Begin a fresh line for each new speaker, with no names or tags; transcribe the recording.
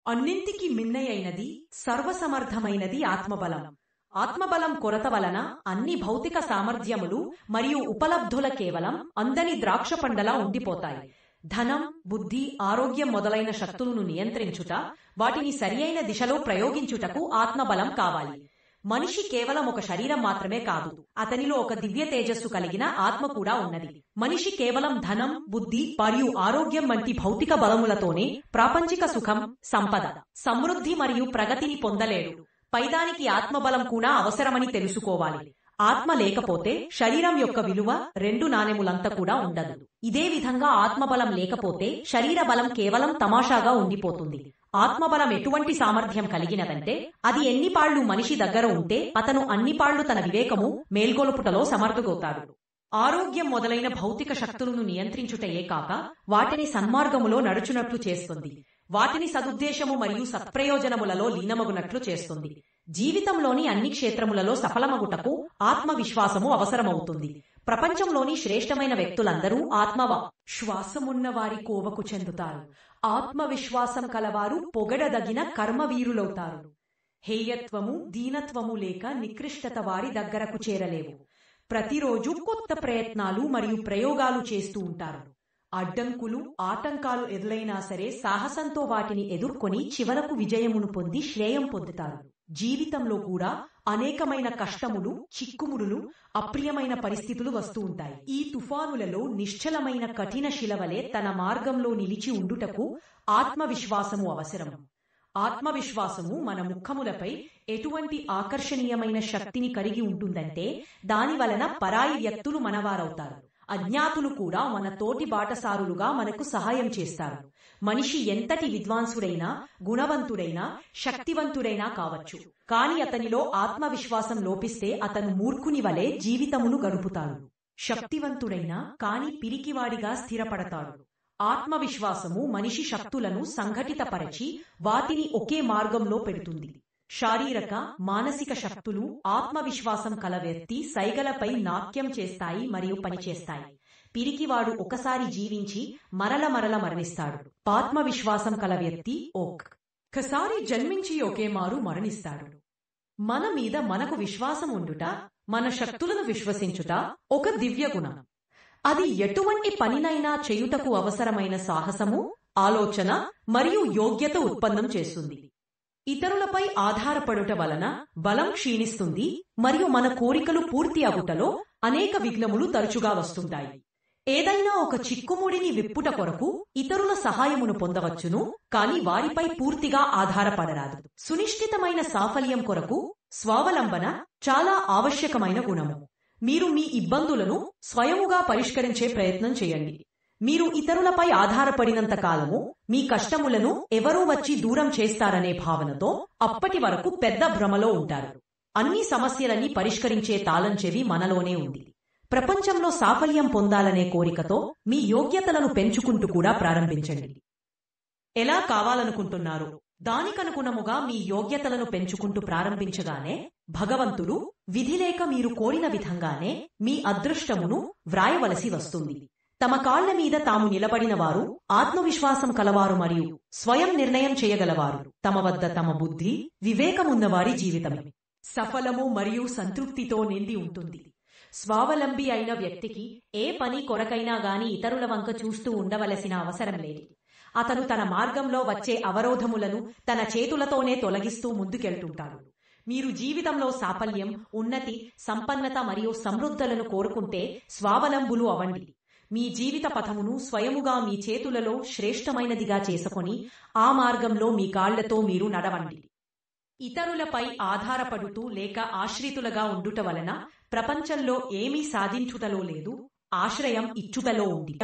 అన్నింటికి మిన్నయైనది సర్వసమర్థమైనది ఆత్మబలం. ఆత్మబలం కొరత వలన అన్ని భౌతిక సామర్థ్యములు మరియు ఉపలబ్ధుల కేవలం అందని ద్రాక్ష పండలా ఉండిపోతాయి. ధనం, బుద్ధి, ఆరోగ్యం మొదలైన శక్తులను నియంత్రించుట, వాటిని సరియైన దిశలో ప్రయోగించుటకు ఆత్మబలం కావాలి. మనిషి కేవలం ఒక శరీరం మాత్రమే కాదు, అతనిలో ఒక దివ్య తేజస్సు కలిగిన ఆత్మ కూడా ఉన్నది. మనిషి కేవలం ధనం, బుద్ధి మరియు ఆరోగ్యం వంటి భౌతిక బలములతోనే ప్రాపంచిక సుఖం, సంపద, సమృద్ధి మరియు ప్రగతిని పొందలేడు. పైదానికి ఆత్మబలం కూడా అవసరమని తెలుసుకోవాలి. ఆత్మ లేకపోతే శరీరం యొక్క విలువ 2 నాణెములంత కూడా ఉండదు. ఇదే విధంగా ఆత్మబలం లేకపోతే శరీర బలం కేవలం తమాషాగా ఉండిపోతుంది. ఆత్మబలం ఎటువంటి సామర్థ్యం కలిగినదంటే, అది ఎన్ని పాళ్లు మనిషి దగ్గర ఉంటే అతను అన్ని పాళ్లు తన వివేకము మేల్కొలుపుటలో సమర్థుడవుతాడు. ఆరోగ్యం మొదలైన భౌతిక శక్తులను నియంత్రించుటయే కాక వాటిని సన్మార్గములో నడుచునట్లు చేస్తుంది. వాటిని సదుద్దేశము మరియు సత్ప్రయోజనములలో లీనమగునట్లు చేస్తుంది. జీవితంలోని అన్ని క్షేత్రములలో సఫలమగుటకు ఆత్మవిశ్వాసము అవసరమవుతుంది. ప్రపంచంలోని శ్రేష్టమైన వ్యక్తులందరూ ఆత్మవిశ్వాసమున్న వారి కోవకు చెందుతారు. ఆత్మవిశ్వాసం కలవారు పొగడదగిన కర్మవీరులవుతారు. హేయత్వము, దీనత్వము లేక నికృష్టత వారి దగ్గరకు చేరలేవు. ప్రతిరోజు కొత్త ప్రయత్నాలు మరియు ప్రయోగాలు చేస్తూ ఉంటారు. అడ్డంకులు, ఆటంకాలు ఎదురైనా సరే సాహసంతో వాటిని ఎదుర్కొని చివరకు విజయమును పొంది శ్రేయం పొందుతారు. జీవితంలో కూడా అనేకమైన కష్టములు, చిక్కుముడులు, అప్రియమైన పరిస్థితులు వస్తూ ఉంటాయి. ఈ తుఫానులలో నిశ్చలమైన కఠిన శిలవలే తన మార్గంలో నిలిచి ఉండుటకు ఆత్మవిశ్వాసము అవసరం. ఆత్మవిశ్వాసము మన ముఖములపై ఎటువంటి ఆకర్షణీయమైన శక్తిని కలిగి ఉంటుందంటే, దాని వలన పరాయి వ్యక్తులు మనవారవుతారు. అజ్ఞాతులు కూడా మన తోటి బాటసారులుగా మనకు సహాయం చేస్తారు. మనిషి ఎంతటి విద్వాంసుడైనా, గుణవంతుడైనా, శక్తివంతుడైనా కావచ్చు, కాని అతనిలో ఆత్మవిశ్వాసం లోపిస్తే అతను మూర్ఖుని వలె జీవితమును గడుపుతాడు. శక్తివంతుడైనా కాని పిరికివాడిగా స్థిరపడతాడు. ఆత్మవిశ్వాసము మనిషి శక్తులను సంఘటితపరచి వాటిని ఒకే మార్గంలో పెడుతుంది. శారీరక, మానసిక శక్తులు ఆత్మవిశ్వాసం కల వ్యక్తి సైగలపై నాట్యం చేస్తాయి మరియు పనిచేస్తాయి. పిరికివాడు ఒకసారి జీవించి మరల మరణిస్తాడు. ఆత్మవిశ్వాసం కల వ్యక్తి ఒక్కసారి జన్మించి ఒకేమారు మరణిస్తాడు. మన మీద మనకు విశ్వాసం ఉండుట, మన శక్తులను విశ్వసించుట ఒక దివ్య గుణం. అది ఎటువంటి పనినైనా చేయుటకు అవసరమైన సాహసము, ఆలోచన మరియు యోగ్యత ఉత్పన్నం చేస్తుంది. ఇతరులపై ఆధారపడుట వలన బలం క్షీణిస్తుంది మరియు మన కోరికలు పూర్తి అగుటలో అనేక విఘ్నములు తరచుగా వస్తుంటాయి. ఏదైనా ఒక చిక్కుముడిని విప్పుట కొరకు ఇతరుల సహాయమును పొందవచ్చును, కాని వారిపై పూర్తిగా ఆధారపడరాదు. సునిశ్చితమైన సాఫల్యం కొరకు స్వావలంబన చాలా ఆవశ్యకమైన గుణము. మీరు మీ ఇబ్బందులను స్వయముగా పరిష్కరించే ప్రయత్నం చేయండి. మీరు ఇతరులపై ఆధారపడినంత కాలము మీ కష్టములను ఎవరో వచ్చి దూరం చేస్తారనే భావనతో అప్పటి వరకు పెద్ద భ్రమలో ఉంటారు. అన్ని సమస్యలన్నీ పరిష్కరించే తాళం చెవి మనలోనే ఉంది. ప్రపంచంలో సాఫల్యం పొందాలనే కోరికతో మీ యోగ్యతలను పెంచుకుంటూ కూడా ప్రారంభించండి. ఎలా కావాలనుకుంటున్నారు దానికనుగుణముగా మీ యోగ్యతలను పెంచుకుంటూ ప్రారంభించగానే భగవంతుడు విధిలేక మీరు కోరిన విధంగానే మీ అదృష్టమును వ్రాయవలసి వస్తుంది. తమ కాళ్ల మీద తాము నిలబడిన వారు, ఆత్మవిశ్వాసం కలవారు మరియు స్వయం నిర్ణయం చేయగలవారు, తమ వద్ద తమ బుద్ధి, వివేకమున్నవారి జీవితమే సఫలము మరియు సంతృప్తితో నిండి ఉంటుంది. స్వావలంబి అయిన వ్యక్తికి ఏ పని కొరకైనా గాని ఇతరుల వంక చూస్తూ ఉండవలసిన అవసరం లేదు. అతను తన మార్గంలో వచ్చే అవరోధములను తన చేతులతోనే తొలగిస్తూ ముందుకెళ్తుంటాడు. మీరు జీవితంలో సాఫల్యం, ఉన్నతి, సంపన్నత మరియు సమృద్ధులను కోరుకుంటే స్వావలంబులు అవ్వండి. మీ జీవిత పథమును స్వయముగా మీ చేతులలో శ్రేష్టమైనదిగా చేసుకొని ఆ మార్గంలో మీ కాళ్లతో మీరు నడవండి. ఇతరులపై ఆధారపడుతూ లేక ఆశ్రితులుగా ఉండుట వలన ప్రపంచంలో ఏమీ సాధించుటలో లేదు, ఆశ్రయం ఇచ్చుటలో ఉంది.